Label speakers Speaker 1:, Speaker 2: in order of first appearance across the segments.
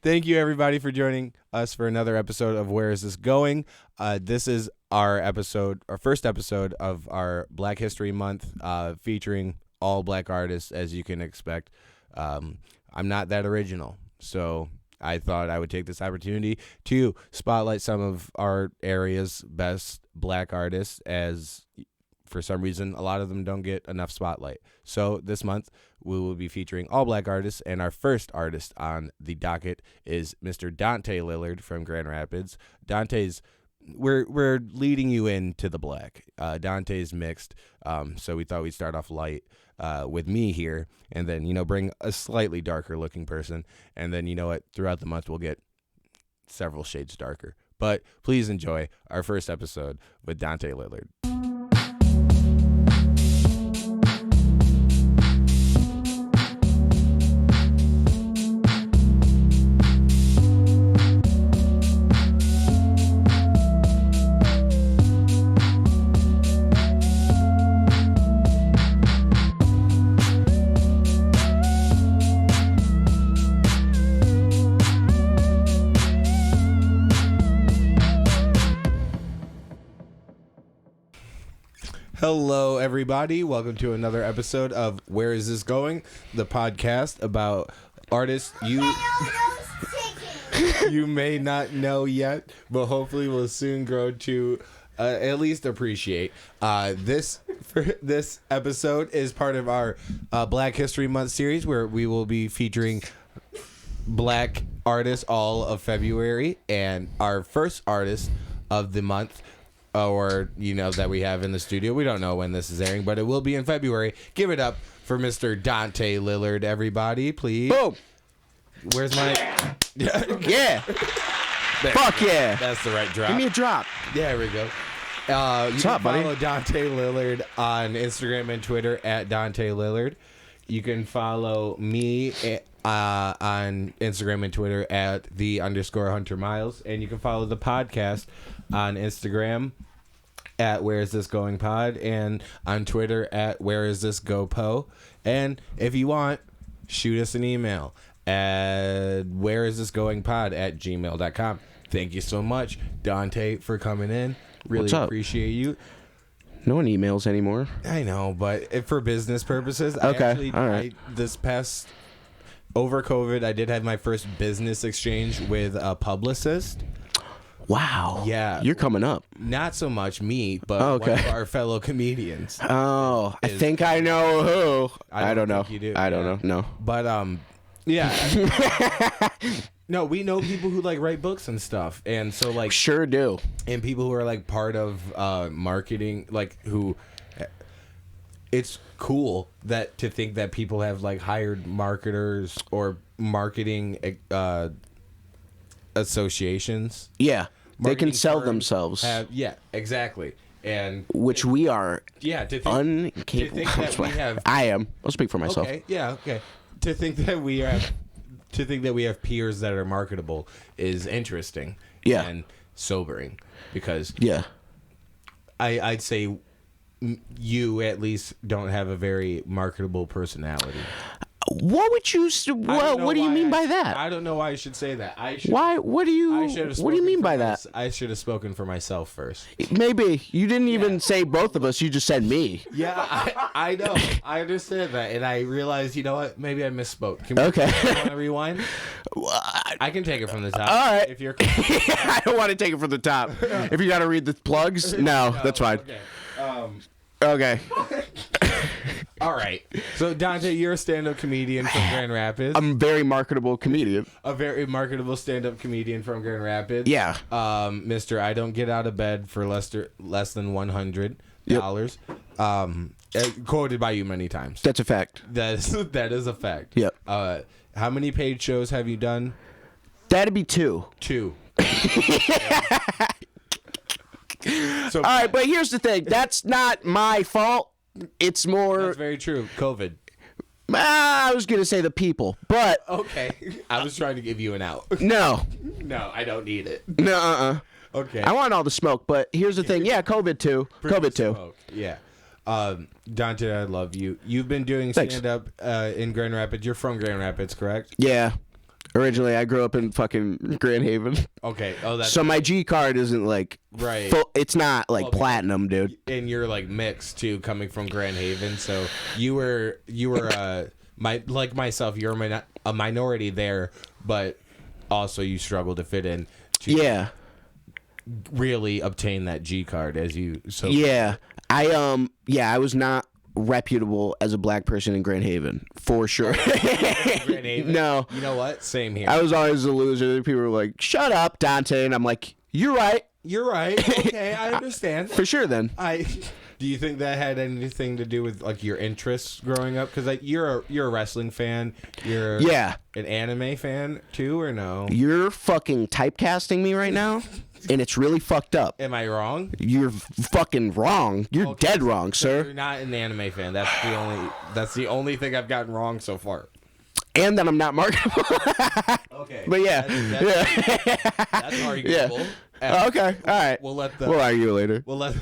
Speaker 1: Thank you, everybody, for joining us for another episode of Where Is This Going? This is our first episode of our Black History Month, featuring all black artists, as you can expect. I'm not that original, so I thought I would take this opportunity to spotlight some of our area's best black artists, as for some reason a lot of them don't get enough spotlight. So this month we will be featuring all black artists, and our first artist on the docket is Mr. Donte Lillard from Grand Rapids. We're leading you into the black. Donte's mixed, so we thought we'd start off light with me here, and then bring a slightly darker looking person, and then throughout the month we'll get several shades darker. But please enjoy our first episode with Donte Lillard. Hello, everybody. Welcome to another episode of Where Is This Going? The podcast about artists you may not know yet, but hopefully will soon grow to at least appreciate. This episode is part of our Black History Month series, where we will be featuring black artists all of February, and our first artist of the month, or that we have in the studio. We don't know when this is airing, but it will be in February. Give it up for Mr. Donte Lillard, everybody, please.
Speaker 2: Boom.
Speaker 1: Where's my...
Speaker 2: Yeah. Fuck yeah.
Speaker 1: That's the right drop.
Speaker 2: Give me a drop.
Speaker 1: Yeah, there we go. You can follow Donte Lillard on Instagram and Twitter at Donte Lillard. You can follow me on Instagram and Twitter at @the_Hunter Miles. And you can follow the podcast on Instagram at Where Is This Going Pod, and on Twitter at Where Is This Go Po. And if you want, shoot us an email at whereisthisgoingpod@gmail.com. Thank you so much, Donte, for coming in. Really appreciate you.
Speaker 2: No one emails anymore.
Speaker 1: I know, but for business purposes,
Speaker 2: okay, all right.
Speaker 1: This past over COVID, I did have my first business exchange with a publicist.
Speaker 2: Wow.
Speaker 1: Yeah.
Speaker 2: You're coming up.
Speaker 1: Not so much me, but one of our fellow comedians.
Speaker 2: Oh, I think I know who. I don't know.
Speaker 1: You do.
Speaker 2: I don't know. No.
Speaker 1: But yeah. No, we know people who write books and stuff, and so
Speaker 2: sure do.
Speaker 1: And people who are part of marketing, who. It's cool to think that people have hired marketers or marketing associations.
Speaker 2: Yeah, they can sell themselves.
Speaker 1: Yeah, exactly. And
Speaker 2: which we are.
Speaker 1: Yeah,
Speaker 2: incapable.
Speaker 1: To think that we have.
Speaker 2: I am. I'll speak for myself.
Speaker 1: Okay. Yeah. Okay. To think that we have peers that are marketable is interesting.
Speaker 2: Yeah.
Speaker 1: And sobering, because.
Speaker 2: Yeah.
Speaker 1: I'd say you at least don't have a very marketable personality.
Speaker 2: What would you? What do you mean by that?
Speaker 1: I don't know why I should say that.
Speaker 2: Why? What do you? What do you mean by that?
Speaker 1: I should have spoken for myself first.
Speaker 2: Maybe you didn't even say both of us. You just said me.
Speaker 1: Yeah, I know. I understand that, and I realized. You know what? Maybe I misspoke.
Speaker 2: Okay.
Speaker 1: You want to rewind? I can take it from the top.
Speaker 2: All right.
Speaker 1: If you're.
Speaker 2: I don't want to take it from the top. If you got to read the plugs, no, that's fine.
Speaker 1: Okay.
Speaker 2: Okay.
Speaker 1: All right. So, Donte, you're a stand-up comedian from Grand Rapids.
Speaker 2: I'm a very marketable comedian.
Speaker 1: A very marketable stand-up comedian from Grand Rapids.
Speaker 2: Yeah.
Speaker 1: Mr. I don't get out of bed for less than $100. Yep. Quoted by you many times.
Speaker 2: That's a fact.
Speaker 1: That is a fact.
Speaker 2: Yep.
Speaker 1: How many paid shows have you done?
Speaker 2: That'd be 2.
Speaker 1: 2.
Speaker 2: So, all right, but here's the thing. That's not my fault. It's more...
Speaker 1: That's very true. COVID.
Speaker 2: I was going to say the people, but...
Speaker 1: Okay. I was trying to give you an out.
Speaker 2: No.
Speaker 1: No, I don't need it.
Speaker 2: No,
Speaker 1: Okay.
Speaker 2: I want all the smoke, but here's the thing. Yeah, COVID too. COVID too.
Speaker 1: Smoke. Yeah. Donte, I love you. You've been doing stand-up in Grand Rapids. You're from Grand Rapids, correct?
Speaker 2: Yeah. Originally, I grew up in fucking Grand Haven.
Speaker 1: Okay. Oh, that's
Speaker 2: so my G card isn't like
Speaker 1: right.
Speaker 2: It's not like platinum, dude.
Speaker 1: And you're like mixed too, coming from Grand Haven. So you were like myself. You're a minority there, but also you struggle to fit in. To really obtain that G card as you. So
Speaker 2: I was not reputable as a black person in Grand Haven for sure.
Speaker 1: Grand Haven?
Speaker 2: No.
Speaker 1: You know what? Same here.
Speaker 2: I was always a loser. People were like, "Shut up, Donte," and I'm like, "You're right.
Speaker 1: You're right. Okay, I understand
Speaker 2: For sure." Then
Speaker 1: do you think that had anything to do with like your interests growing up? Because like you're a wrestling fan. You're an anime fan too, or no?
Speaker 2: You're fucking typecasting me right now. And it's really fucked up.
Speaker 1: Am I wrong?
Speaker 2: You're fucking wrong. You're dead wrong, sir.
Speaker 1: You're not an anime fan. That's the only thing I've gotten wrong so far.
Speaker 2: And that I'm not marketable.
Speaker 1: Okay.
Speaker 2: But
Speaker 1: that's arguable.
Speaker 2: Yeah. Okay. All right. We'll argue later.
Speaker 1: We'll let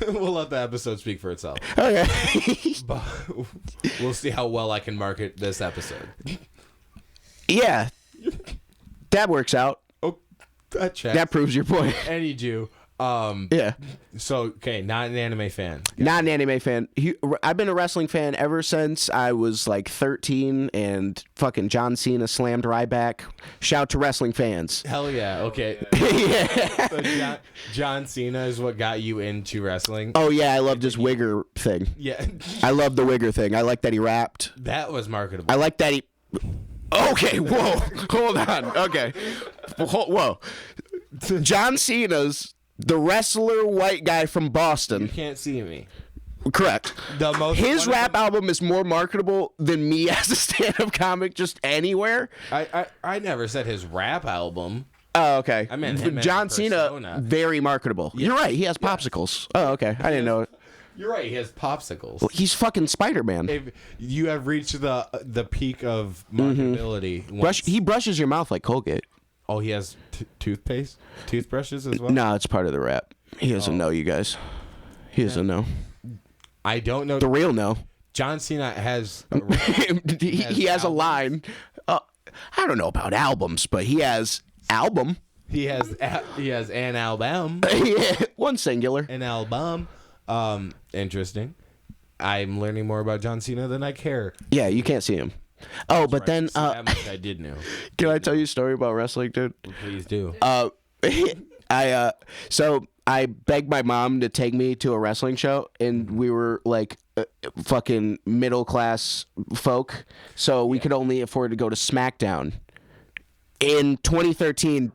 Speaker 1: the episode speak for itself.
Speaker 2: Okay.
Speaker 1: But we'll see how well I can market this episode.
Speaker 2: Yeah. That works out.
Speaker 1: That checks.
Speaker 2: That proves your point.
Speaker 1: Any Jew.
Speaker 2: Yeah.
Speaker 1: So, okay, not an anime fan.
Speaker 2: Not an anime fan. I've been a wrestling fan ever since I was like 13, and fucking John Cena slammed Ryback. Shout to wrestling fans.
Speaker 1: Hell yeah. Okay.
Speaker 2: Yeah.
Speaker 1: So John Cena is what got you into wrestling?
Speaker 2: Oh, yeah. I loved his wigger thing.
Speaker 1: Yeah.
Speaker 2: I love the wigger thing. I like that he rapped.
Speaker 1: That was marketable.
Speaker 2: I like that he... Okay, whoa. Hold on. Okay. Whoa. John Cena's the wrestler white guy from Boston.
Speaker 1: You can't see me.
Speaker 2: Correct. His rap album is more marketable than me as a stand-up comic just anywhere.
Speaker 1: I never said his rap album.
Speaker 2: Oh, okay.
Speaker 1: I meant him
Speaker 2: John
Speaker 1: as a
Speaker 2: Cena,
Speaker 1: persona.
Speaker 2: very marketable. Yeah. You're right. He has popsicles. Oh, okay. I didn't know it.
Speaker 1: You're right. He has popsicles.
Speaker 2: Well, he's fucking Spider-Man.
Speaker 1: If you have reached the peak of marketability.
Speaker 2: He brushes your mouth like Colgate.
Speaker 1: Oh, he has toothbrushes as well?
Speaker 2: No, it's part of the rap. He doesn't know, you guys. He doesn't know.
Speaker 1: I don't know.
Speaker 2: The real no.
Speaker 1: John Cena has...
Speaker 2: he has a line. I don't know about albums, but he has album.
Speaker 1: He has an album.
Speaker 2: Yeah, one singular.
Speaker 1: An album. Interesting. I'm learning more about John Cena than I care.
Speaker 2: Yeah, you can't see him. Oh, but then
Speaker 1: that much I did know.
Speaker 2: Can I tell you a story about wrestling, dude?
Speaker 1: Please do.
Speaker 2: So I begged my mom to take me to a wrestling show, and we were like fucking middle class folk, so we could only afford to go to SmackDown. In 2013,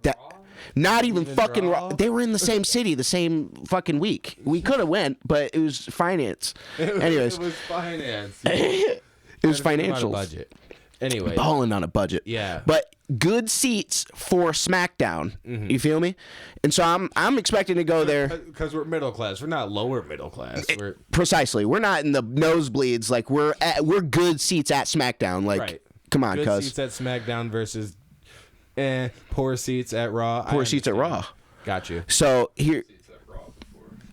Speaker 2: not even fucking Raw. They were in the same city the same fucking week. We could have went, but it was finance. Anyways,
Speaker 1: it was finance.
Speaker 2: It was financial
Speaker 1: budget. Anyway,
Speaker 2: balling on a budget.
Speaker 1: Yeah, but
Speaker 2: good seats for SmackDown. Mm-hmm. You feel me? And so I'm expecting to go there
Speaker 1: because we're middle class. We're not lower middle class.
Speaker 2: Precisely. We're not in the nosebleeds. Like we're good seats at SmackDown. Like, right. Come on,
Speaker 1: good
Speaker 2: cuz.
Speaker 1: Seats at SmackDown versus poor seats at Raw.
Speaker 2: Poor seats at Raw.
Speaker 1: Got you.
Speaker 2: So here,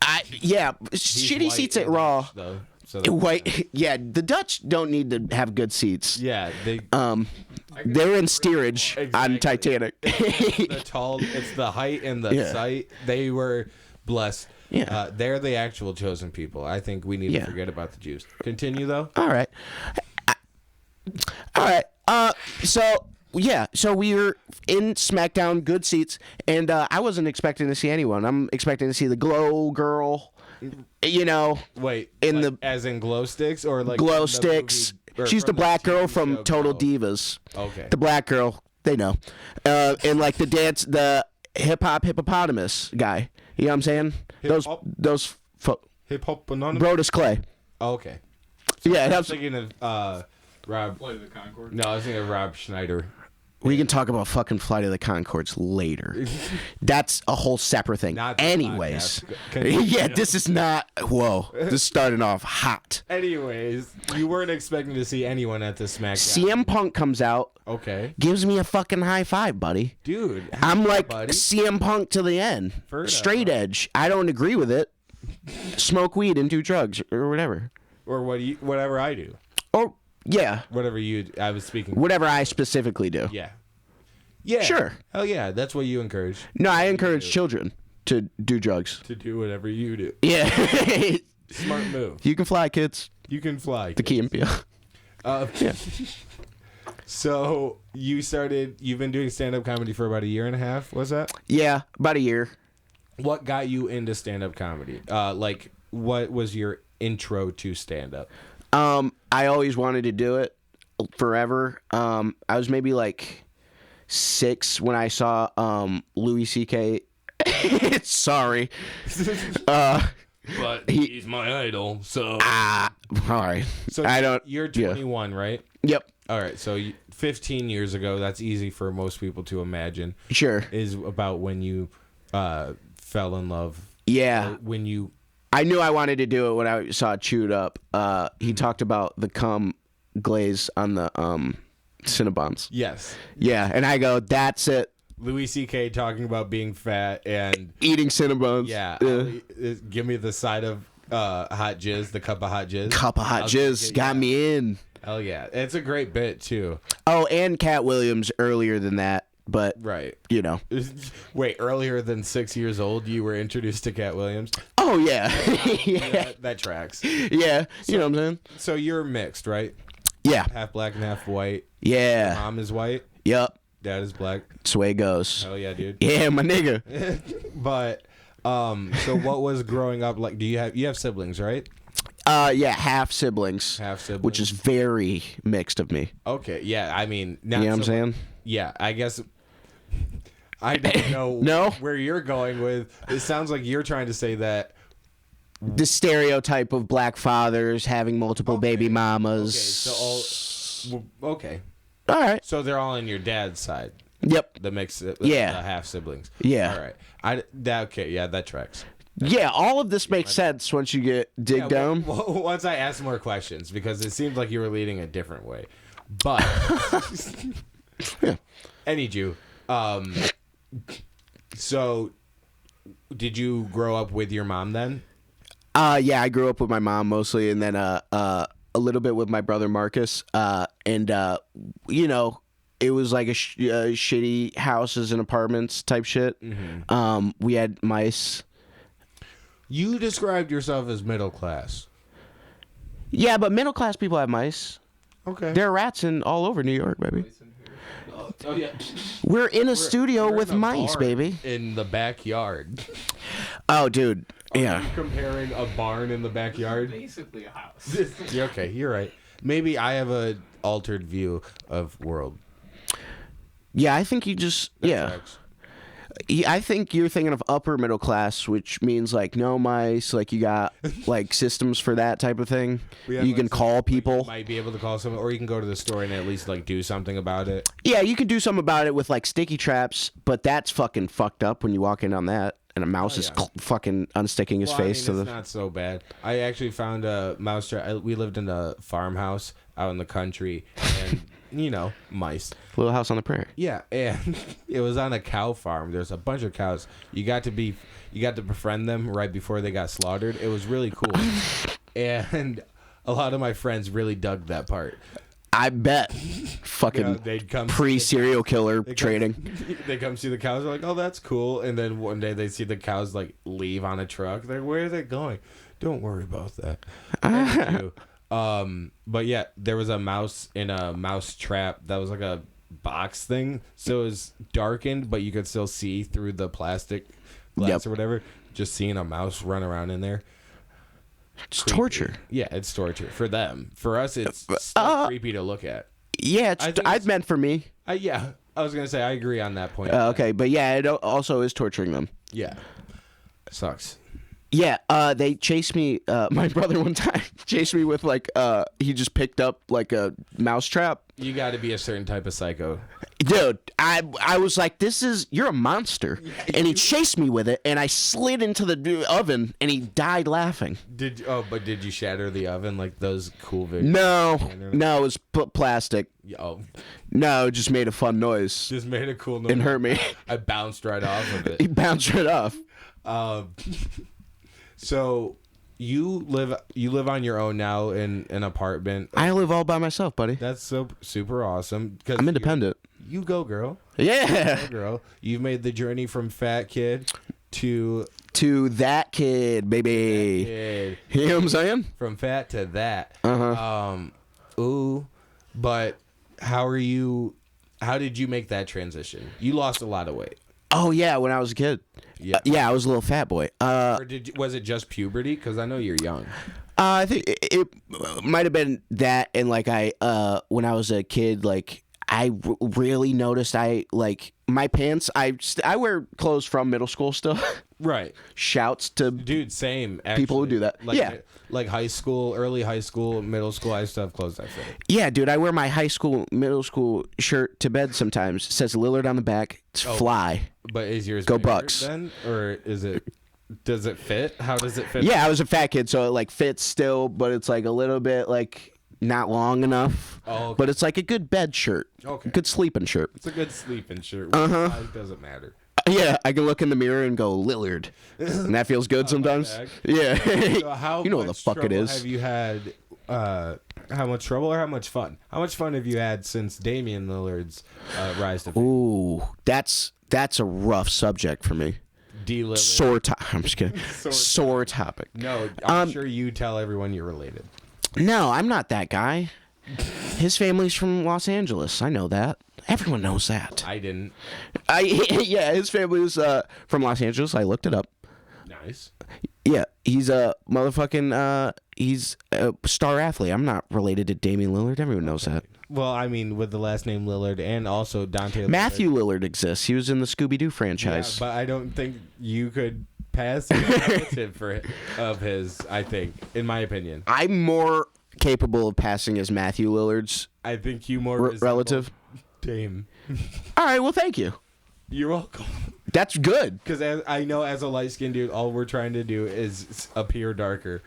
Speaker 2: shitty seats at Raw.
Speaker 1: Dutch, though. So
Speaker 2: white, yeah. The Dutch don't need to have good seats.
Speaker 1: Yeah,
Speaker 2: they're in steerage on Titanic.
Speaker 1: It's the height and the sight. They were blessed.
Speaker 2: Yeah,
Speaker 1: they're the actual chosen people. I think we need to forget about the Jews. Continue though.
Speaker 2: All right. So we were in SmackDown, good seats, and I wasn't expecting to see anyone. I'm expecting to see the Glow Girl. You know,
Speaker 1: wait, as in glow sticks or like
Speaker 2: glow sticks. She's the black girl from Total Divas.
Speaker 1: Okay,
Speaker 2: the black girl, they know, and like the hip hop hippopotamus guy. You know what I'm saying? Those
Speaker 1: hip hop anonymous.
Speaker 2: Brodus Clay.
Speaker 1: Oh, okay.
Speaker 2: So yeah,
Speaker 1: I was thinking of Rob.
Speaker 3: Flight of the Conchords.
Speaker 1: No, I was thinking of Rob Schneider.
Speaker 2: We can talk about fucking Flight of the Conchords later. That's a whole separate thing. Anyways. Yeah, this is not... Whoa. This is starting off hot.
Speaker 1: Anyways, you weren't expecting to see anyone at the SmackDown.
Speaker 2: CM Punk comes out.
Speaker 1: Okay.
Speaker 2: Gives me a fucking high five, buddy.
Speaker 1: Dude.
Speaker 2: I'm like CM Punk to the end. Straight edge. I don't agree with it. Smoke weed and do drugs or whatever.
Speaker 1: Or whatever I do.
Speaker 2: Or... Yeah.
Speaker 1: Whatever I was speaking.
Speaker 2: Whatever I specifically do.
Speaker 1: Yeah. Yeah.
Speaker 2: Sure.
Speaker 1: Hell yeah. That's what you encourage.
Speaker 2: No, I encourage children to do drugs.
Speaker 1: To do whatever you do.
Speaker 2: Yeah.
Speaker 1: Smart move.
Speaker 2: You can fly, kids.
Speaker 1: You can fly.
Speaker 2: The Key and Peele.
Speaker 1: Yeah. So you've been doing stand-up comedy for about a year and a half, was that?
Speaker 2: Yeah, about a year.
Speaker 1: What got you into stand-up comedy? Like, what was your intro to stand-up?
Speaker 2: I always wanted to do it forever. I was maybe like 6 when I saw Louis C.K. Sorry.
Speaker 1: But he's my idol, so...
Speaker 2: all right.
Speaker 1: So you're 21, right?
Speaker 2: Yep.
Speaker 1: All right, so 15 years ago, that's easy for most people to imagine.
Speaker 2: Sure.
Speaker 1: Is about when you fell in love.
Speaker 2: Yeah.
Speaker 1: When you...
Speaker 2: I knew I wanted to do it when I saw Chewed Up. He talked about the cum glaze on the Cinnabons.
Speaker 1: Yes.
Speaker 2: Yeah, and I go, that's it.
Speaker 1: Louis C.K. talking about being fat and...
Speaker 2: Eating Cinnabons.
Speaker 1: Yeah. Give me the side of hot jizz, the cup of hot jizz.
Speaker 2: Cup of hot jizz got me in.
Speaker 1: Hell yeah. It's a great bit, too.
Speaker 2: Oh, and Cat Williams earlier than that, but,
Speaker 1: right.
Speaker 2: You know.
Speaker 1: Wait, earlier than 6 years old, you were introduced to Cat Williams?
Speaker 2: Oh, yeah.
Speaker 1: Yeah. That tracks.
Speaker 2: Yeah, you know what I'm saying?
Speaker 1: So you're mixed, right?
Speaker 2: Yeah.
Speaker 1: Half black and half white.
Speaker 2: Yeah.
Speaker 1: Mom is white.
Speaker 2: Yep.
Speaker 1: Dad is black.
Speaker 2: That's the way it goes.
Speaker 1: Hell yeah, dude.
Speaker 2: Yeah, my nigga.
Speaker 1: But, so what was growing up like? You have siblings, right?
Speaker 2: Yeah, half siblings.
Speaker 1: Half siblings.
Speaker 2: Which is very mixed of me.
Speaker 1: Okay, yeah, I mean...
Speaker 2: You know what I'm saying?
Speaker 1: Yeah, I guess... I don't know
Speaker 2: No?
Speaker 1: where you're going with... It sounds like you're trying to say that...
Speaker 2: The stereotype of black fathers having multiple baby mamas.
Speaker 1: Okay.
Speaker 2: All right.
Speaker 1: So they're all on your dad's side.
Speaker 2: Yep.
Speaker 1: The mix...
Speaker 2: Yeah.
Speaker 1: The half siblings.
Speaker 2: Yeah.
Speaker 1: All right. Okay, yeah, that tracks.
Speaker 2: Yeah, all of this makes sense once you dig down.
Speaker 1: Once I ask more questions, because it seemed like you were leading a different way. But...
Speaker 2: Yeah.
Speaker 1: Any Jew. So, did you grow up with your mom then?
Speaker 2: Yeah, I grew up with my mom mostly, and then a little bit with my brother Marcus. And you know, it was like a shitty houses and apartments type shit. Mm-hmm. We had mice.
Speaker 1: You described yourself as middle class.
Speaker 2: Yeah, but middle class people have mice.
Speaker 1: Okay.
Speaker 2: There are rats all over New York, baby.
Speaker 1: Oh yeah.
Speaker 2: We're in a studio with mice, baby.
Speaker 1: In the backyard.
Speaker 2: Oh, dude. Yeah.
Speaker 1: Comparing a barn in the backyard.
Speaker 3: Basically a house.
Speaker 1: Okay, you're right. Maybe I have a altered view of world.
Speaker 2: Yeah, I think you just I think you're thinking of upper middle class, which means like no mice, like you got like systems for that type of thing. You can call people.
Speaker 1: You might be able to call someone, or you can go to the store and at least like do something about it.
Speaker 2: Yeah, you can do something about it with like sticky traps, but that's fucking fucked up when you walk in on that and a mouse is fucking unsticking his face to the.
Speaker 1: It's not so bad. I actually found a mouse trap. We lived in a farmhouse out in the country, and you know, mice.
Speaker 2: Little House on the Prairie.
Speaker 1: Yeah, and it was on a cow farm. There's a bunch of cows. You got to befriend them right before they got slaughtered. It was really cool. And a lot of my friends really dug that part.
Speaker 2: I bet. Fucking
Speaker 1: they'd come
Speaker 2: pre-serial killer trading.
Speaker 1: They come see the cows. They're like, oh, that's cool. And then one day they see the cows like leave on a truck. They're like, where are they going? Don't worry about that. But yeah, there was a mouse in a mouse trap that was like a box thing, so it was darkened, but you could still see through the plastic glass or whatever. Just seeing a mouse run around in there.
Speaker 2: It's torture.
Speaker 1: Yeah, it's torture for them. For us, it's still creepy to look at.
Speaker 2: Yeah, it's meant for me.
Speaker 1: Yeah, I was gonna say I agree on that point.
Speaker 2: Okay, but yeah, it also is torturing them.
Speaker 1: Yeah, sucks.
Speaker 2: Yeah, they chased me. My brother one time chased me with like he just picked up like a mouse trap.
Speaker 1: You got to be a certain type of psycho,
Speaker 2: dude. I was like, you're a monster, and he chased me with it, and I slid into the oven, and he died laughing.
Speaker 1: But did you shatter the oven like those cool videos?
Speaker 2: No, it was plastic.
Speaker 1: Oh,
Speaker 2: no, it just made a fun noise.
Speaker 1: Just made a cool noise.
Speaker 2: And hurt me.
Speaker 1: I bounced right off of it.
Speaker 2: He bounced right off.
Speaker 1: So you live on your own now in an apartment.
Speaker 2: I live all by myself, buddy.
Speaker 1: That's so super awesome. 'Cause
Speaker 2: I'm independent.
Speaker 1: you go, girl.
Speaker 2: Yeah.
Speaker 1: Go, girl. You've made the journey from fat kid to
Speaker 2: that kid, baby.
Speaker 1: kid.
Speaker 2: You know what I'm saying?
Speaker 1: From fat to that.
Speaker 2: Uh-huh.
Speaker 1: But how did you make that transition? You lost a lot of weight.
Speaker 2: Oh, yeah, when I was a kid.
Speaker 1: Yeah.
Speaker 2: I was a little fat boy.
Speaker 1: Or was it just puberty? Because I know you're young.
Speaker 2: I think it might have been that, and like when I was a kid, like I really noticed my pants. I wear clothes from middle school still.
Speaker 1: Right.
Speaker 2: Shouts to
Speaker 1: dude, same. Actually.
Speaker 2: People who do that.
Speaker 1: Like, like high school, early high school, middle school. I still have clothes that fit.
Speaker 2: Yeah, dude. I wear my high school, middle school shirt to bed sometimes. It says Lillard on the back. It's fly.
Speaker 1: But is yours
Speaker 2: Go
Speaker 1: bigger
Speaker 2: Bucks
Speaker 1: then, or is it? Does it fit? How does it fit?
Speaker 2: Yeah, I was a fat kid, so it like fits still, but it's like a little bit like not long enough.
Speaker 1: Oh, okay.
Speaker 2: But it's like a good bed shirt.
Speaker 1: Okay.
Speaker 2: Good sleeping shirt.
Speaker 1: It's a good sleeping shirt. It doesn't matter.
Speaker 2: Yeah, I can look in the mirror and go Lillard, and that feels good sometimes. Yeah.
Speaker 1: So how
Speaker 2: you know what the fuck it is.
Speaker 1: Have you had? How much trouble or how much fun? How much fun have you had since Damian Lillard's rise to fame?
Speaker 2: Ooh, that's a rough subject for me.
Speaker 1: D. Lillard.
Speaker 2: I'm just kidding. Sore topic.
Speaker 1: No, I'm sure you tell everyone you're related.
Speaker 2: No, I'm not that guy. His family's from Los Angeles. I know that. Everyone knows that.
Speaker 1: I didn't.
Speaker 2: Yeah, his family was from Los Angeles. I looked it up.
Speaker 1: Nice.
Speaker 2: Yeah, he's a motherfucking he's a star athlete. I'm not related to Damian Lillard. Everyone knows that.
Speaker 1: Well, I mean, with the last name Lillard and also Donte Lillard.
Speaker 2: Matthew Lillard exists. He was in the Scooby-Doo franchise.
Speaker 1: Yeah, but I don't think you could pass a relative of his, I think, in my opinion.
Speaker 2: I'm more capable of passing as Matthew Lillard's
Speaker 1: I think you more
Speaker 2: relative.
Speaker 1: Dame.
Speaker 2: All right, well, thank you.
Speaker 1: You're welcome.
Speaker 2: That's good.
Speaker 1: Because I know as a light-skinned dude, all we're trying to do is appear darker.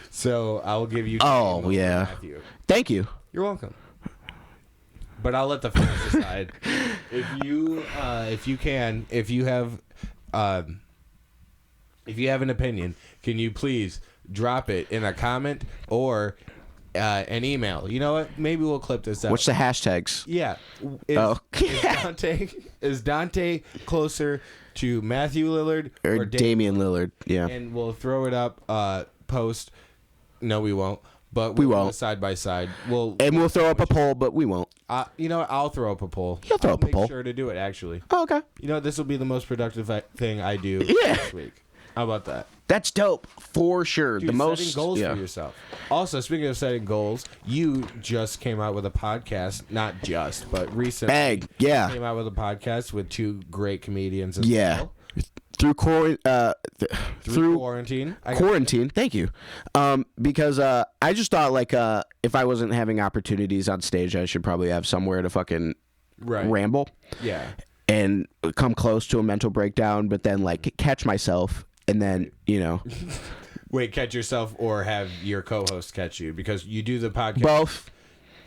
Speaker 1: So I'll give you
Speaker 2: Oh, yeah.
Speaker 1: Matthew.
Speaker 2: Thank you.
Speaker 1: You're welcome. But I'll let the fans decide. If you have an opinion, can you please drop it in a comment or an email? You know what? Maybe we'll clip this out.
Speaker 2: What's the hashtags?
Speaker 1: Yeah. Is Donte closer to Matthew Lillard
Speaker 2: or Damian Lillard? Yeah.
Speaker 1: And we'll throw it up post. No, we won't. But
Speaker 2: we
Speaker 1: we'll
Speaker 2: won't.
Speaker 1: go side by side. We'll
Speaker 2: throw up a poll, but we won't.
Speaker 1: You know what? I'll throw up a poll.
Speaker 2: You'll throw up a poll.
Speaker 1: Make sure to do it, actually.
Speaker 2: Oh, okay.
Speaker 1: You know, this will be the most productive thing I do this week. How about that?
Speaker 2: That's dope, for sure.
Speaker 1: Dude,
Speaker 2: the most
Speaker 1: setting goals for yourself. Also, speaking of setting goals, you just came out with a podcast. Not just, but recently. Came out with a podcast with two great comedians as well.
Speaker 2: Through quarantine. Thank you. Because I just thought like if I wasn't having opportunities on stage, I should probably have somewhere to fucking ramble.
Speaker 1: Yeah.
Speaker 2: And come close to a mental breakdown, but then like catch myself, and then
Speaker 1: Wait, catch yourself or have your co-host catch you, because you do the podcast.
Speaker 2: Both.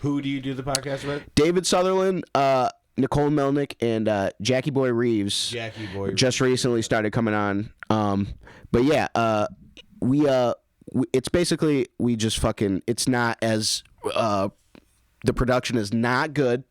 Speaker 1: Who do you do the podcast with?
Speaker 2: David Sutherland, Nicole Melnick, and Jackie Boy Reeves. Just recently started coming on. But yeah, we it's basically we just fucking. It's not as the production is not good.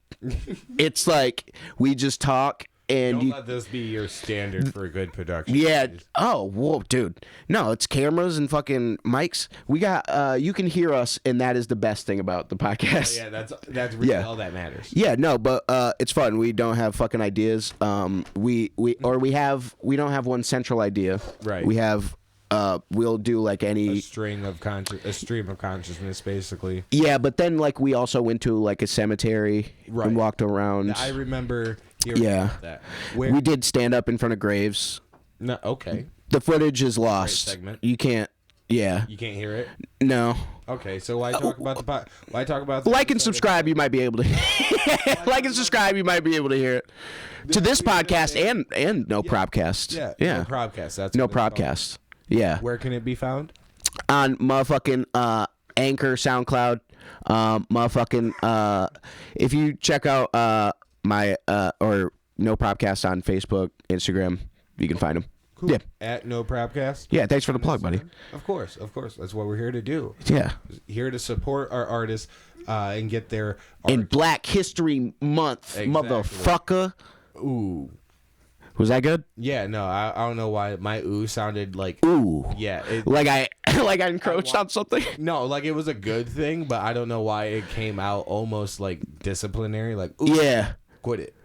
Speaker 2: It's like we just talk. And
Speaker 1: don't let this be your standard for a good production.
Speaker 2: Yeah. Please. Oh, whoa, dude. No, it's cameras and fucking mics. We got. You can hear us, and that is the best thing about the podcast.
Speaker 1: Yeah, that's really all that matters.
Speaker 2: Yeah, no, but it's fun. We don't have fucking ideas. We don't have one central idea.
Speaker 1: Right.
Speaker 2: We have. We'll do like any
Speaker 1: a stream of consciousness, basically.
Speaker 2: Yeah, but then like we also went to like a cemetery and walked around.
Speaker 1: I remember hearing about that.
Speaker 2: We did stand up in front of graves.
Speaker 1: No, okay.
Speaker 2: The footage is lost.
Speaker 1: Great segment.
Speaker 2: You can't. Yeah.
Speaker 1: You can't hear it.
Speaker 2: No.
Speaker 1: Okay, so why talk about the why talk about
Speaker 2: like and subscribe? You might be able to like and subscribe. You might be able to hear it to this podcast and no propcast.
Speaker 1: Yeah. No propcast. That's
Speaker 2: no propcast. Yeah.
Speaker 1: Where can it be found?
Speaker 2: On motherfucking Anchor, SoundCloud, motherfucking. If you check out my or No Propcast on Facebook, Instagram, you can find them.
Speaker 1: Cool.
Speaker 2: Yeah.
Speaker 1: At No Propcast.
Speaker 2: Yeah, thanks for the plug, buddy.
Speaker 1: Of course. That's what we're here to do.
Speaker 2: Yeah.
Speaker 1: Here to support our artists and get their art.
Speaker 2: In Black History Month, motherfucker.
Speaker 1: Ooh.
Speaker 2: Was that good?
Speaker 1: Yeah, no, I don't know why my ooh sounded like
Speaker 2: Ooh.
Speaker 1: Yeah.
Speaker 2: Like I encroached on something?
Speaker 1: No, like it was a good thing, but I don't know why it came out almost like disciplinary, like ooh,
Speaker 2: Yeah.
Speaker 1: quit it.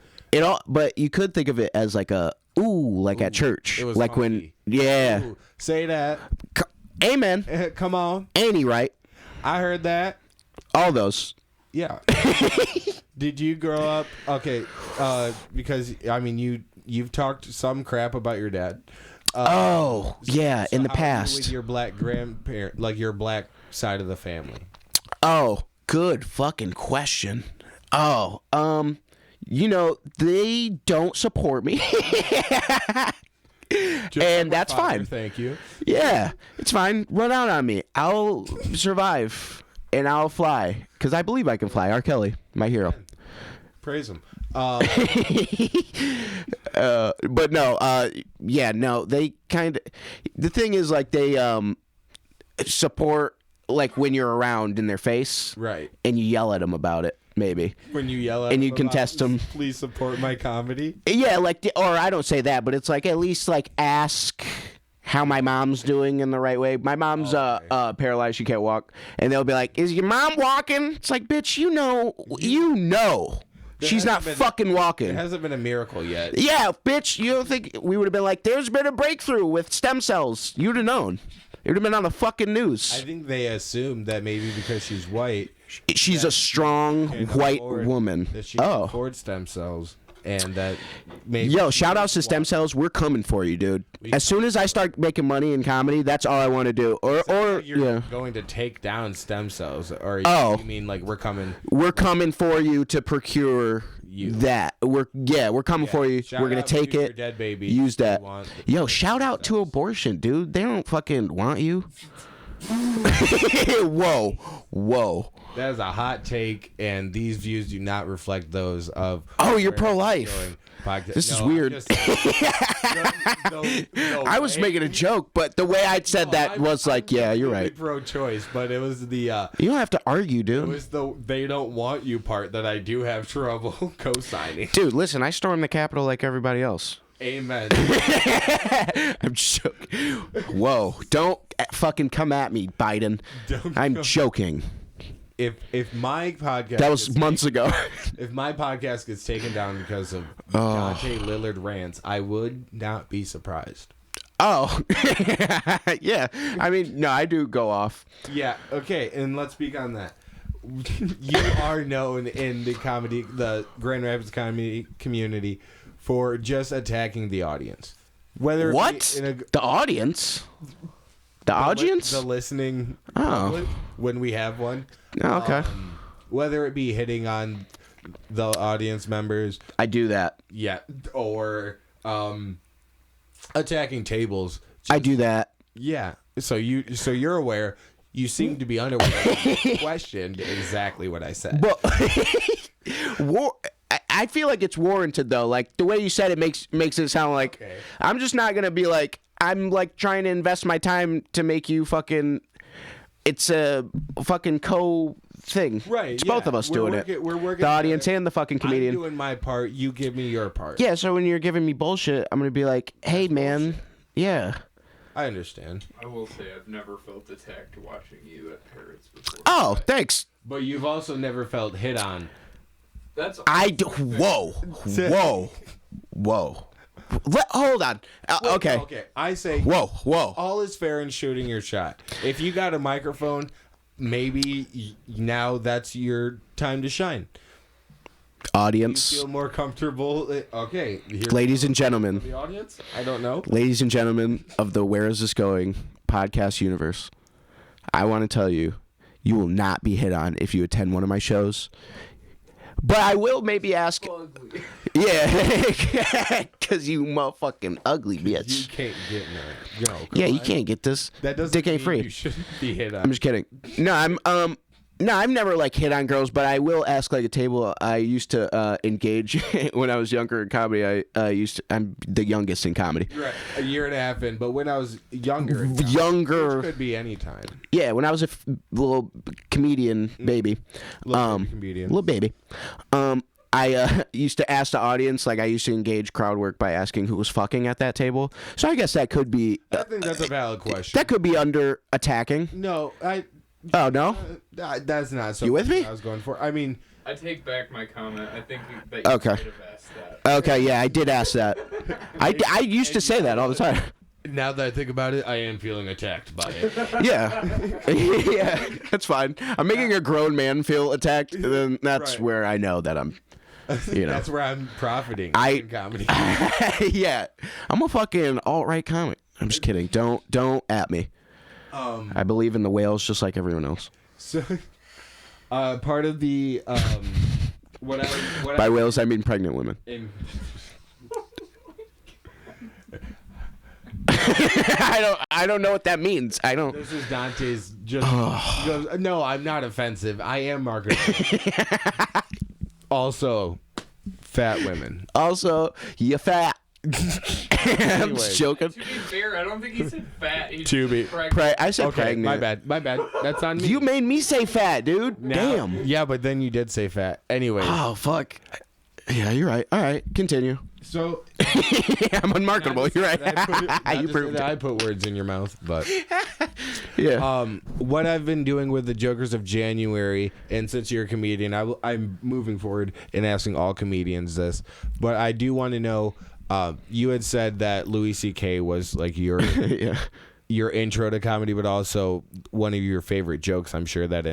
Speaker 2: But you could think of it as like a ooh, like at church.
Speaker 1: It was
Speaker 2: like
Speaker 1: funky. Ooh, say that.
Speaker 2: Amen.
Speaker 1: Come on.
Speaker 2: Ain't he right?
Speaker 1: I heard that.
Speaker 2: All those.
Speaker 1: Yeah. Did you grow up okay, because I mean you've talked some crap about your dad.
Speaker 2: Yeah, in the past.
Speaker 1: With your black grandparent, like your black side of the family.
Speaker 2: Oh, good fucking question. Oh, they don't support me. And that's fine.
Speaker 1: Thank you.
Speaker 2: Yeah, it's fine. Run out on me. I'll survive and I'll fly because I believe I can fly. R. Kelly, my hero.
Speaker 1: Praise him.
Speaker 2: But no, no, they kind of. The thing is, like, they support like when you're around in their face,
Speaker 1: right?
Speaker 2: And you yell at them about it, maybe.
Speaker 1: When you yell at
Speaker 2: and
Speaker 1: them
Speaker 2: you contest them,
Speaker 1: please support my comedy.
Speaker 2: Yeah, like, or I don't say that, but it's like at least like ask how my mom's doing in the right way. My mom's paralyzed; she can't walk, and they'll be like, "Is your mom walking?" It's like, bitch, you know. She's not fucking walking.
Speaker 1: It hasn't been a miracle yet.
Speaker 2: Yeah, bitch, you don't think we would have been like, there's been a breakthrough with stem cells. You'd have known. It would have been on the fucking news.
Speaker 1: I think they assumed that maybe because she's white.
Speaker 2: She's a strong white woman.
Speaker 1: That she can afford stem cells. And that maybe.
Speaker 2: Yo, shout outs to stem cells. We're coming for you, dude. As soon as I start making money in comedy, that's all I want to do. Or
Speaker 1: you're going to take down stem cells, or you mean like we're coming?
Speaker 2: We're coming for you to procure that. We're coming for you. We're gonna take it.
Speaker 1: Dead baby.
Speaker 2: Use that. Yo, shout out to abortion, dude. They don't fucking want you. Whoa.
Speaker 1: That is a hot take, and these views do not reflect those of.
Speaker 2: Oh, you're pro-life. This is weird. I was making a joke, but the way I said that was like, yeah, you're right.
Speaker 1: Pro-choice, but it was the.
Speaker 2: You don't have to argue, dude.
Speaker 1: It was the "they don't want you" part that I do have trouble co-signing.
Speaker 2: Dude, listen, I stormed the Capitol like everybody else.
Speaker 1: Amen.
Speaker 2: I'm joking. Whoa! Don't fucking come at me, Biden. I'm joking.
Speaker 1: If my podcast
Speaker 2: that was months ago.
Speaker 1: If my podcast gets taken down because of Donte Lillard rants, I would not be surprised.
Speaker 2: Oh, yeah. I mean, no, I do go off.
Speaker 1: Yeah. Okay, and let's speak on that. You are known in the Grand Rapids comedy community for just attacking the audience. Whether
Speaker 2: the audience. The audience?
Speaker 1: The listening public, when we have one.
Speaker 2: Oh, okay.
Speaker 1: Whether it be hitting on the audience members.
Speaker 2: I do that.
Speaker 1: Yeah. Or attacking tables.
Speaker 2: I do that.
Speaker 1: Yeah. So you're aware. You seem to be unaware. You questioned exactly what I said.
Speaker 2: But I feel like it's warranted, though. Like, the way you said it makes it sound like I'm just not going to be like, I'm like trying to invest my time to make you fucking. It's a fucking thing.
Speaker 1: Right.
Speaker 2: It's both of us doing it.
Speaker 1: We're working.
Speaker 2: The audience and the fucking comedian.
Speaker 1: I'm doing my part. You give me your part.
Speaker 2: Yeah. So when you're giving me bullshit, I'm gonna be like, hey, man. Bullshit. Yeah.
Speaker 1: I understand.
Speaker 3: I will say I've never felt attacked watching you at Parrots before.
Speaker 2: Oh, thanks.
Speaker 1: But you've also never felt hit on.
Speaker 3: That's.
Speaker 2: Whoa. Hold on. Okay.
Speaker 1: Okay. I say.
Speaker 2: Whoa.
Speaker 1: All is fair in shooting your shot. If you got a microphone, maybe now that's your time to shine.
Speaker 2: Audience.
Speaker 1: You feel more comfortable. Okay.
Speaker 2: Ladies and gentlemen.
Speaker 1: The audience? I don't know.
Speaker 2: Ladies and gentlemen of the Where Is This Going podcast universe, I want to tell you, you will not be hit on if you attend one of my shows. But I will maybe ask.
Speaker 3: Ugly.
Speaker 2: Yeah, because you motherfucking ugly bitch.
Speaker 1: You can't get no.
Speaker 2: Yeah, you can't get this.
Speaker 1: That doesn't
Speaker 2: Dick ain't
Speaker 1: mean
Speaker 2: free.
Speaker 1: You shouldn't be hit on.
Speaker 2: I'm just kidding. No, No, I've never like hit on girls, but I will ask like a table. I used to engage when I was younger in comedy. I'm the youngest in comedy.
Speaker 1: Right, a year and a half in. But when I was younger, which could be any time.
Speaker 2: Yeah, when I was a little comedian baby, little baby, I used to ask the audience, like I used to engage crowd work by asking who was fucking at that table. So I guess that could be.
Speaker 1: I think that's a valid question.
Speaker 2: That could be under attacking.
Speaker 1: No,
Speaker 2: Oh no,
Speaker 1: that's not something
Speaker 2: you with me?
Speaker 1: I was going for. I mean,
Speaker 3: I take back my comment. I think that you
Speaker 2: Okay.
Speaker 3: should have asked that.
Speaker 2: Okay, yeah, I did ask that. I used to say that all the time.
Speaker 1: now that I think about it, I am feeling attacked by it.
Speaker 2: Yeah, yeah, that's fine. I'm making a grown man feel attacked, and then that's
Speaker 1: Right.
Speaker 2: where I know that I'm. You know,
Speaker 1: That's where I'm profiting in comedy.
Speaker 2: yeah, I'm a fucking alt-right comic. I'm just kidding. Don't at me. I believe in the whales just like everyone else.
Speaker 1: So, part of the
Speaker 2: By whales, I mean pregnant women. I don't know what that means. I don't.
Speaker 1: This is Donte's just. Goes, no, I'm not offensive. I am Margaret. Also, fat women.
Speaker 2: Also, you fat. I'm
Speaker 1: Anyway.
Speaker 2: just joking.
Speaker 3: To be fair, I don't think he said fat. He
Speaker 1: To be-
Speaker 3: said pregnant.
Speaker 2: I said
Speaker 1: Okay,
Speaker 2: pregnant.
Speaker 1: my bad. That's on me.
Speaker 2: You made me say fat, dude.
Speaker 1: Now-
Speaker 2: Damn.
Speaker 1: Yeah, but then you did say fat. Anyway,
Speaker 2: Oh fuck. Yeah, you're right. All right, continue.
Speaker 1: so
Speaker 2: I'm unmarketable. You're right. You proved
Speaker 1: I
Speaker 2: it.
Speaker 1: put words in your mouth, but
Speaker 2: Yeah.
Speaker 1: what I've been doing with the Jokers of January, and since you're a comedian, I'm moving forward and asking all comedians this, but I do want to know. You had said that Louis C.K. was like your
Speaker 2: Yeah.
Speaker 1: your intro to comedy, but also one of your favorite jokes. I'm sure that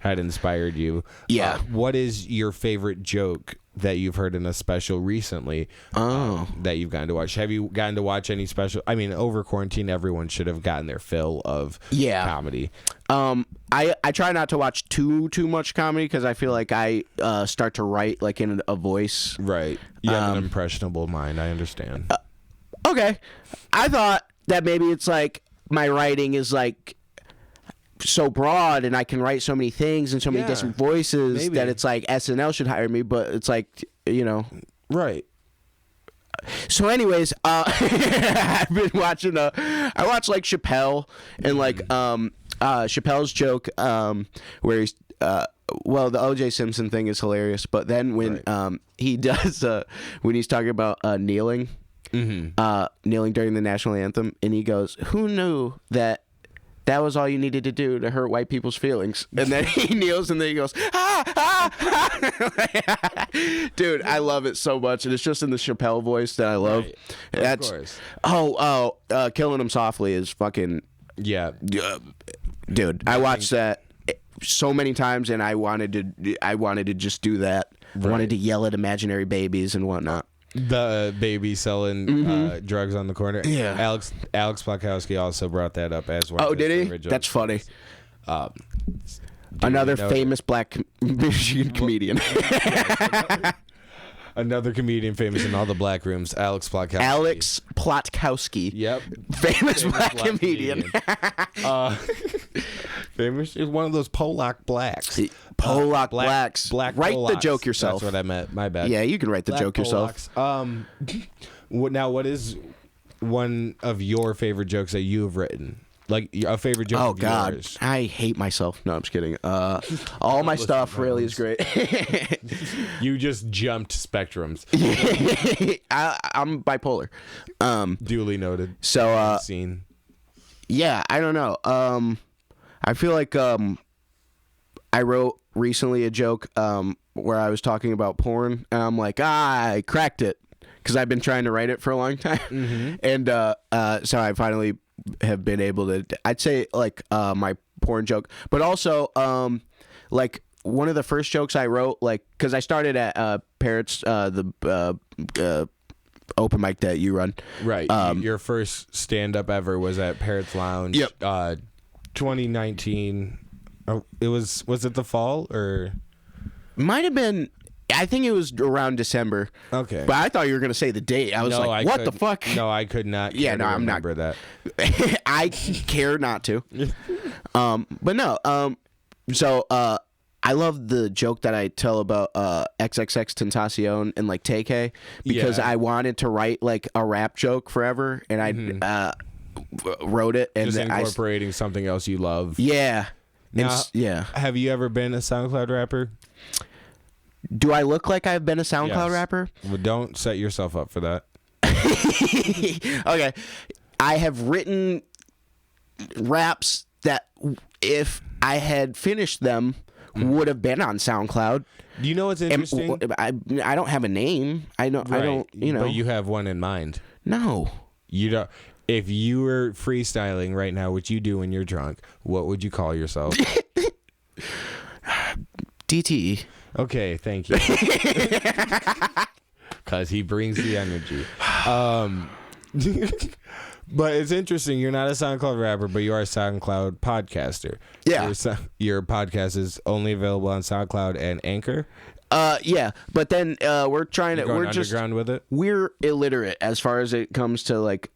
Speaker 1: had inspired you.
Speaker 2: Yeah.
Speaker 1: What is your favorite joke that you've heard in a special recently? That you've gotten to watch? Have you gotten to watch any special? I mean, over quarantine, everyone should have gotten their fill of comedy.
Speaker 2: I try not to watch too much comedy because I feel like I start to write like in a voice.
Speaker 1: Right. You have an impressionable mind. I understand.
Speaker 2: Okay. I thought that maybe it's like my writing is like so broad and I can write so many things in so many different voices
Speaker 1: maybe.
Speaker 2: that it's like SNL should hire me, but it's like, you know.
Speaker 1: Right.
Speaker 2: So anyways, I've been watching I watched like Chappelle and like Chappelle's joke where he's well, the O.J. Simpson thing is hilarious, but then when he does when he's talking about kneeling kneeling during the national anthem, and he goes, "Who knew that was all you needed to do to hurt white people's feelings?" And then he kneels, and then he goes, dude, I love it so much, and it's just in the Chappelle voice that I love.
Speaker 1: Right.
Speaker 2: That's
Speaker 1: Of
Speaker 2: course. Killing Him Softly is fucking
Speaker 1: Yeah.
Speaker 2: dude. I watched that so many times, and I wanted to just do that. I wanted to yell at imaginary babies and whatnot.
Speaker 1: The baby selling drugs on the corner.
Speaker 2: Yeah.
Speaker 1: Alex Plakowski also brought that up as well.
Speaker 2: Oh, did he? That's funny. Another famous black Michigan comedian.
Speaker 1: Another comedian famous in all the black rooms, Alex Plakowski.
Speaker 2: Alex Plotkowski.
Speaker 1: Yep.
Speaker 2: Famous black comedian.
Speaker 1: Famous is one of those Polak blacks.
Speaker 2: Polak blacks.
Speaker 1: Black
Speaker 2: Write the
Speaker 1: Polacks.
Speaker 2: joke yourself.
Speaker 1: That's what I meant. My bad.
Speaker 2: Yeah, you can write the
Speaker 1: Black
Speaker 2: joke yourself.
Speaker 1: Polacks. Now, what is one of your favorite jokes that you have written? Like a favorite joke
Speaker 2: Oh
Speaker 1: of
Speaker 2: God,
Speaker 1: yours?
Speaker 2: I hate myself. No, I'm just kidding. All my stuff really is great.
Speaker 1: You just jumped spectrums.
Speaker 2: I'm bipolar.
Speaker 1: Duly noted.
Speaker 2: So
Speaker 1: Scene.
Speaker 2: yeah, I don't know. I feel like I wrote recently a joke where I was talking about porn, and I'm like, I cracked it because I've been trying to write it for a long time, and so I finally have been able to. I'd say like my porn joke, but also like one of the first jokes I wrote, like because I started at Parrots, the open mic that you run.
Speaker 1: Right. Your first stand up ever was at Parrots Lounge.
Speaker 2: Yep.
Speaker 1: 2019. Oh, was it the fall or?
Speaker 2: Might have been. I think it was around December.
Speaker 1: Okay.
Speaker 2: But I thought you were gonna say the date. I was
Speaker 1: No,
Speaker 2: like, what the fuck?
Speaker 1: No, I could not.
Speaker 2: Yeah,
Speaker 1: care
Speaker 2: no,
Speaker 1: to
Speaker 2: I'm not-
Speaker 1: remember that.
Speaker 2: I care not to. But no. So I love the joke that I tell about XXX Tentacion and like Tay because I wanted to write like a rap joke forever, and I wrote it and
Speaker 1: Just
Speaker 2: then
Speaker 1: incorporating something else you love.
Speaker 2: Yeah.
Speaker 1: Now,
Speaker 2: yeah.
Speaker 1: Have you ever been a SoundCloud rapper?
Speaker 2: Do I look like I've been a SoundCloud rapper?
Speaker 1: Well, don't set yourself up for that.
Speaker 2: Okay. I have written raps that if I had finished them would have been on SoundCloud.
Speaker 1: Do you know what's interesting?
Speaker 2: I don't have a name. I don't, you know.
Speaker 1: But you have one in mind.
Speaker 2: No.
Speaker 1: You don't. If you were freestyling right now, which you do when you're drunk, what would you call yourself?
Speaker 2: DTE.
Speaker 1: Okay, thank you. Because he brings the energy. But it's interesting. You're not a SoundCloud rapper, but you are a SoundCloud podcaster.
Speaker 2: Yeah.
Speaker 1: Your podcast is only available on SoundCloud and Anchor.
Speaker 2: Yeah, but then we're trying to. We're just
Speaker 1: underground with it.
Speaker 2: We're illiterate as far as it comes to like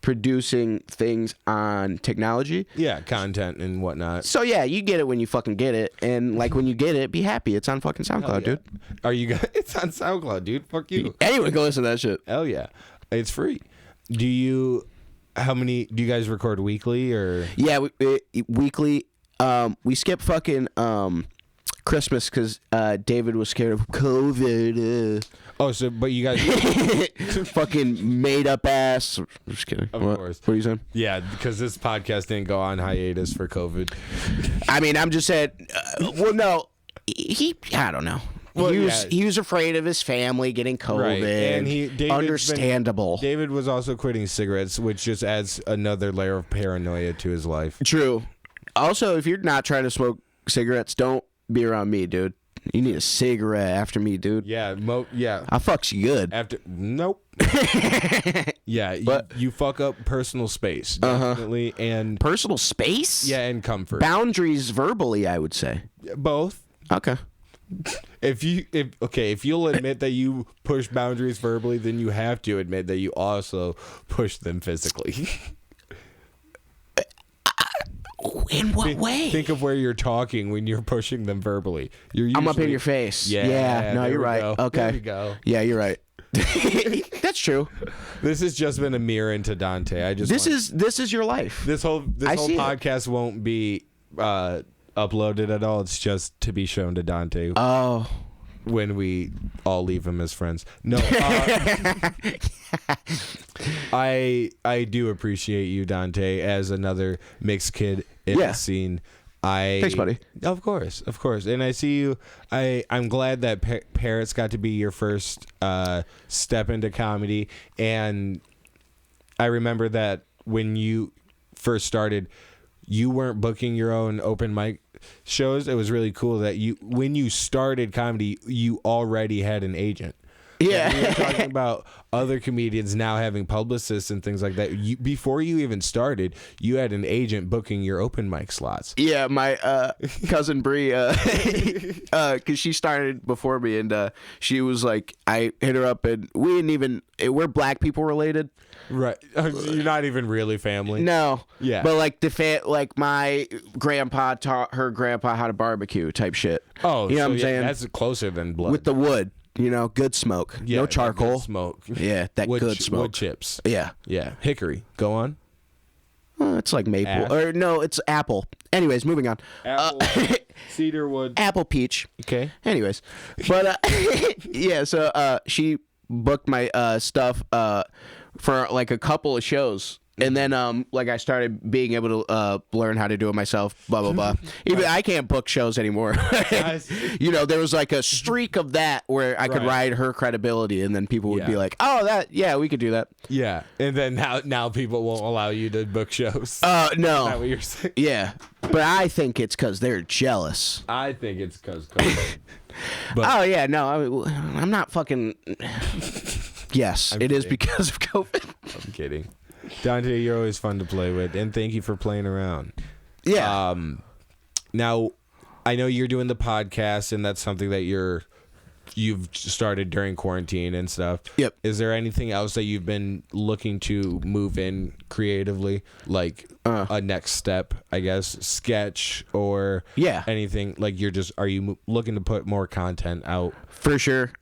Speaker 2: producing things on technology.
Speaker 1: Yeah, content and whatnot.
Speaker 2: So yeah, you get it when you fucking get it, and like when you get it, be happy. It's on fucking SoundCloud, dude.
Speaker 1: Are you guys? It's on SoundCloud, dude. Fuck you.
Speaker 2: Anyone go listen to that shit.
Speaker 1: Hell yeah, it's free. Do you? How many? Do you guys record weekly or?
Speaker 2: Yeah, weekly. We skip fucking Christmas because David was scared of COVID.
Speaker 1: Oh, so but you guys
Speaker 2: fucking made up ass. I'm just kidding.
Speaker 1: Of
Speaker 2: what?
Speaker 1: course.
Speaker 2: What are you saying?
Speaker 1: Yeah, because this podcast didn't go on hiatus for COVID.
Speaker 2: I mean, I'm just saying. Well, no, I don't know.
Speaker 1: Well,
Speaker 2: he was afraid of his family getting COVID.
Speaker 1: Right. And
Speaker 2: understandable.
Speaker 1: David was also quitting cigarettes, which just adds another layer of paranoia to his life.
Speaker 2: True. Also, if you're not trying to smoke cigarettes, don't be around me, dude. You need a cigarette after me, dude.
Speaker 1: Yeah, yeah.
Speaker 2: I fucks you good.
Speaker 1: Nope. Yeah, you fuck up personal space, definitely, and
Speaker 2: personal space.
Speaker 1: Yeah, and comfort.
Speaker 2: Boundaries verbally, I would say.
Speaker 1: Both.
Speaker 2: Okay.
Speaker 1: If you'll admit that you push boundaries verbally, then you have to admit that you also push them physically.
Speaker 2: In what way?
Speaker 1: Think of where you're talking when you're pushing them verbally.
Speaker 2: I'm up in your face. Yeah. No, you're right.
Speaker 1: Go.
Speaker 2: Okay.
Speaker 1: There we go.
Speaker 2: Yeah, you're right. That's true.
Speaker 1: This has just been a mirror into Donte. This
Speaker 2: is your life.
Speaker 1: This whole podcast won't be uploaded at all. It's just to be shown to Donte.
Speaker 2: Oh.
Speaker 1: When we all leave him as friends. No. I do appreciate you, Donte, as another mixed kid in the scene.
Speaker 2: Thanks, buddy.
Speaker 1: Of course. And I see you. I'm glad that Parrots got to be your first step into comedy. And I remember that when you first started, you weren't booking your own open mic shows. It was really cool that when you started comedy, you already had an agent. Yeah. We were talking about other comedians now having publicists and things like that. Before you even started, you had an agent booking your open mic slots.
Speaker 2: Yeah, my cousin Bree, because she started before me, and she was like, I hit her up, and we're black people related.
Speaker 1: Right. You're not even really family.
Speaker 2: No.
Speaker 1: Yeah.
Speaker 2: But like my grandpa taught her grandpa how to barbecue type shit.
Speaker 1: Oh,
Speaker 2: you know what I'm saying?
Speaker 1: That's closer than blood.
Speaker 2: With the wood. You know, good smoke.
Speaker 1: Yeah,
Speaker 2: no charcoal.
Speaker 1: Good smoke.
Speaker 2: Yeah, good smoke.
Speaker 1: Wood chips.
Speaker 2: Yeah.
Speaker 1: Yeah. Hickory. Go on.
Speaker 2: It's like maple. Or no, it's apple. Anyways, moving on.
Speaker 1: Apple, cedar wood.
Speaker 2: Apple peach.
Speaker 1: Okay.
Speaker 2: Anyways. But, yeah, so she booked my stuff for like a couple of shows. And then, like, I started being able to learn how to do it myself, blah, blah, blah. Even I can't book shows anymore. You know, there was, like, a streak of that where I could ride her credibility, and then people would be like, oh, we could do that.
Speaker 1: Yeah. And then now people won't allow you to book shows.
Speaker 2: No.
Speaker 1: Is that what you're saying?
Speaker 2: Yeah. But I think it's because they're jealous.
Speaker 1: I think it's because COVID.
Speaker 2: Oh, yeah, no, I'm not fucking... Yes, it is because of COVID.
Speaker 1: I'm kidding. Donte, you're always fun to play with, and thank you for playing around.
Speaker 2: Yeah.
Speaker 1: Now, I know you're doing the podcast, and that's something that you're you've started during quarantine and stuff.
Speaker 2: Yep.
Speaker 1: Is there anything else that you've been looking to move in creatively, like a next step, I guess, sketch or anything? Like are you looking to put more content out?
Speaker 2: For sure.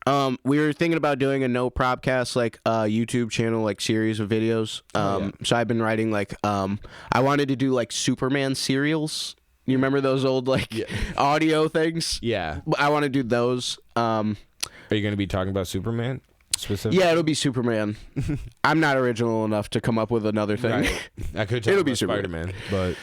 Speaker 2: We were thinking about doing a no propcast, like YouTube channel, like series of videos. So I've been writing like I wanted to do like Superman serials. You remember those old audio things?
Speaker 1: Yeah.
Speaker 2: I want to do those.
Speaker 1: Are you going to be talking about Superman specifically?
Speaker 2: Yeah, it'll be Superman. I'm not original enough to come up with another thing.
Speaker 1: Right. I could talk about Spider-Man, but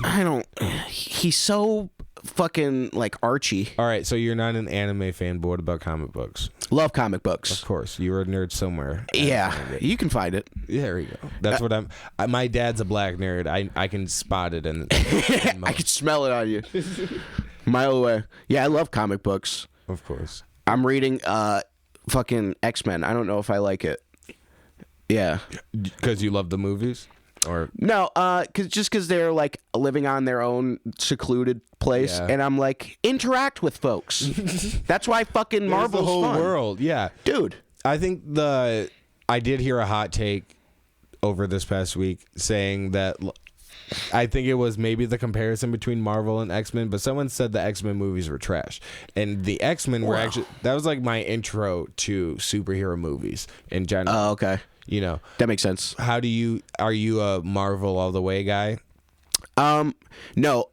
Speaker 2: I don't. He's so fucking like Archie.
Speaker 1: All right, so you're not an anime fan, but what about comic books?
Speaker 2: Love comic books.
Speaker 1: Of course, you were a nerd somewhere.
Speaker 2: Yeah, you can find it.
Speaker 1: Yeah, there you go. That's what my dad's a black nerd. I can spot it in
Speaker 2: I can smell it on you. Mile away. Yeah, I love comic books.
Speaker 1: Of course.
Speaker 2: I'm reading fucking X-Men. I don't know if I like it. Yeah.
Speaker 1: Because you love the movies? Or
Speaker 2: no, because they're like living on their own secluded place, and I'm like, interact with folks. That's why fucking Marvel's
Speaker 1: the whole
Speaker 2: fun.
Speaker 1: world. Yeah,
Speaker 2: dude.
Speaker 1: I think I did hear a hot take over this past week saying that I think it was maybe the comparison between Marvel and X-Men, but someone said the X-Men movies were trash, and the X-Men were actually that was like my intro to superhero movies in general.
Speaker 2: Oh, okay.
Speaker 1: You know,
Speaker 2: that makes sense.
Speaker 1: Are you a Marvel all the way guy?
Speaker 2: No,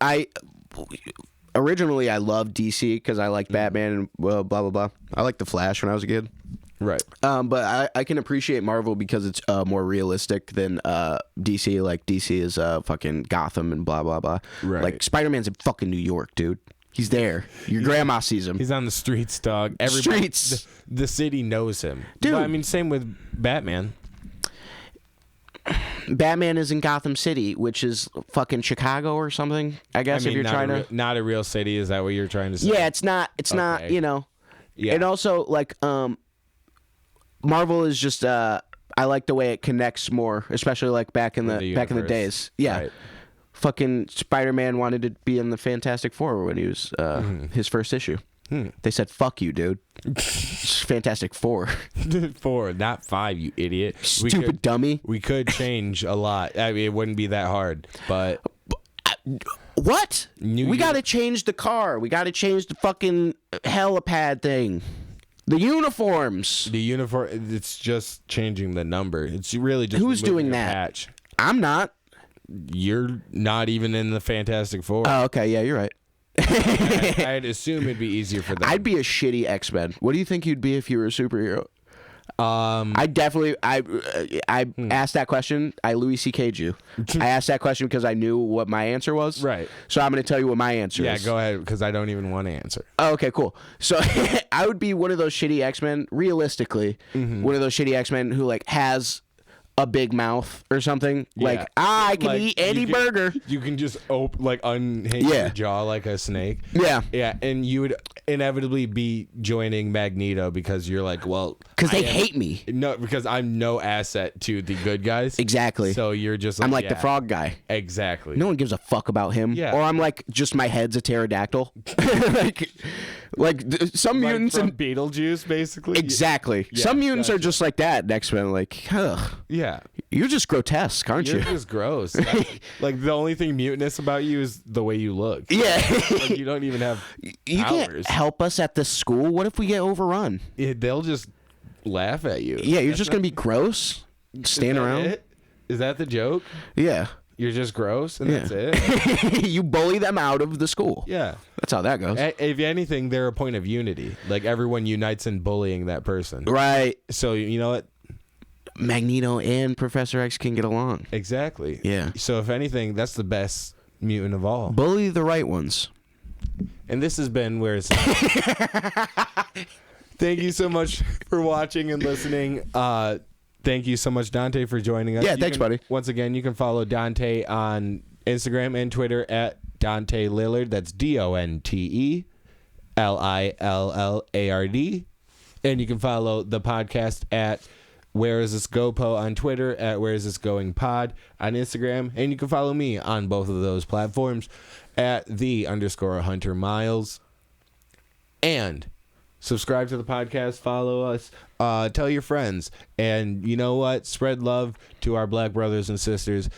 Speaker 2: originally I loved DC because I like Batman and blah blah blah. I liked the Flash when I was a kid.
Speaker 1: Right.
Speaker 2: But I can appreciate Marvel because it's more realistic than DC. Like DC is fucking Gotham and blah blah blah.
Speaker 1: Right.
Speaker 2: Like Spider-Man's in fucking New York, dude. He's there. Your grandma sees him.
Speaker 1: He's on the streets, dog.
Speaker 2: Streets.
Speaker 1: The city knows him,
Speaker 2: dude.
Speaker 1: But, I mean, same with Batman.
Speaker 2: Batman is in Gotham City, which is fucking Chicago or something. I guess if you're trying to
Speaker 1: not a real city, is that what you're trying to say?
Speaker 2: Yeah, it's not. It's not. You know.
Speaker 1: Yeah.
Speaker 2: And also, like, Marvel is just. I like the way it connects more, especially like back in the days. Yeah. Right. Fucking Spider-Man wanted to be in the Fantastic Four when he was his first issue. They said, "Fuck you, dude." Fantastic Four.
Speaker 1: 4, not 5, you idiot.
Speaker 2: Stupid dummy.
Speaker 1: We could change a lot. I mean, it wouldn't be that hard, but
Speaker 2: what? We got to change the car. We got to change the fucking helipad thing. The uniforms.
Speaker 1: The uniform. It's just changing the number. It's really just
Speaker 2: who's doing that?
Speaker 1: Patch.
Speaker 2: I'm not.
Speaker 1: You're not even in the Fantastic Four.
Speaker 2: Oh, okay. Yeah, you're right.
Speaker 1: I'd assume it'd be easier for them.
Speaker 2: I'd be a shitty X-Men. What do you think you'd be if you were a superhero? I definitely I asked that question. I Louis C.K'd you. I asked that question because I knew what my answer was.
Speaker 1: Right.
Speaker 2: So I'm going to tell you what my answer is.
Speaker 1: Yeah, go ahead because I don't even want to answer.
Speaker 2: Oh, okay, cool. So I would be one of those shitty X-Men. Realistically, one of those shitty X-Men who like has a big mouth or something. Yeah. Like, I can eat any burger.
Speaker 1: You can just unhinge your jaw like a snake.
Speaker 2: Yeah.
Speaker 1: Yeah, and you would inevitably be joining Magneto because you're like, well...
Speaker 2: Because they hate me.
Speaker 1: No, because I'm no asset to the good guys.
Speaker 2: Exactly.
Speaker 1: So you're just like...
Speaker 2: I'm like the frog guy.
Speaker 1: Exactly.
Speaker 2: No one gives a fuck about him.
Speaker 1: Yeah.
Speaker 2: Or I'm like, just my head's a pterodactyl. like some mutants...
Speaker 1: Like from Beetlejuice, basically?
Speaker 2: Exactly. Yeah, some mutants are just like that. X-Men, like, ugh.
Speaker 1: Yeah.
Speaker 2: You're just grotesque, aren't you?
Speaker 1: You're just gross. Like, the only thing mutinous about you is the way you look.
Speaker 2: Yeah.
Speaker 1: Like, you don't even have
Speaker 2: You
Speaker 1: powers.
Speaker 2: Can't help us at this school. What if we get overrun?
Speaker 1: They'll just laugh at you.
Speaker 2: Yeah, you're just going to be gross? Stand around?
Speaker 1: Is that the joke?
Speaker 2: Yeah.
Speaker 1: You're just gross and that's it?
Speaker 2: You bully them out of the school.
Speaker 1: Yeah.
Speaker 2: That's how that goes.
Speaker 1: If anything, they're a point of unity. Like, everyone unites in bullying that person.
Speaker 2: Right.
Speaker 1: So, you know what?
Speaker 2: Magneto and Professor X can get along.
Speaker 1: Exactly.
Speaker 2: Yeah.
Speaker 1: So if anything, that's the best mutant of all.
Speaker 2: Bully the right ones.
Speaker 1: And this has been Where Is It? Thank you so much for watching and listening. Thank you so much, Donte, for joining us.
Speaker 2: Yeah, thanks, buddy.
Speaker 1: Once again, you can follow Donte on Instagram and Twitter at Donte Lillard. That's DonteLillard. And you can follow the podcast at Where Is This GoPo on Twitter, at Where Is This Going Pod on Instagram, and you can follow me on both of those platforms at _Hunter Miles. And subscribe to the podcast, follow us, tell your friends, and you know what? Spread love to our Black brothers and sisters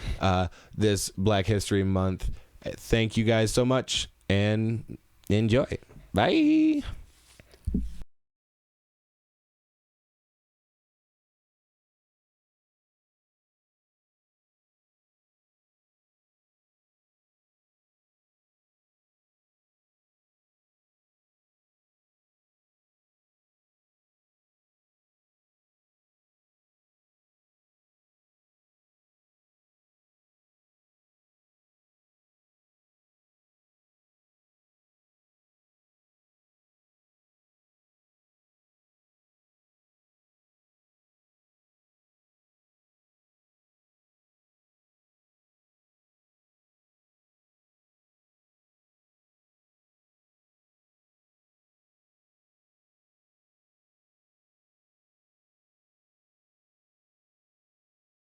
Speaker 1: this Black History Month. Thank you guys so much, and enjoy. Bye.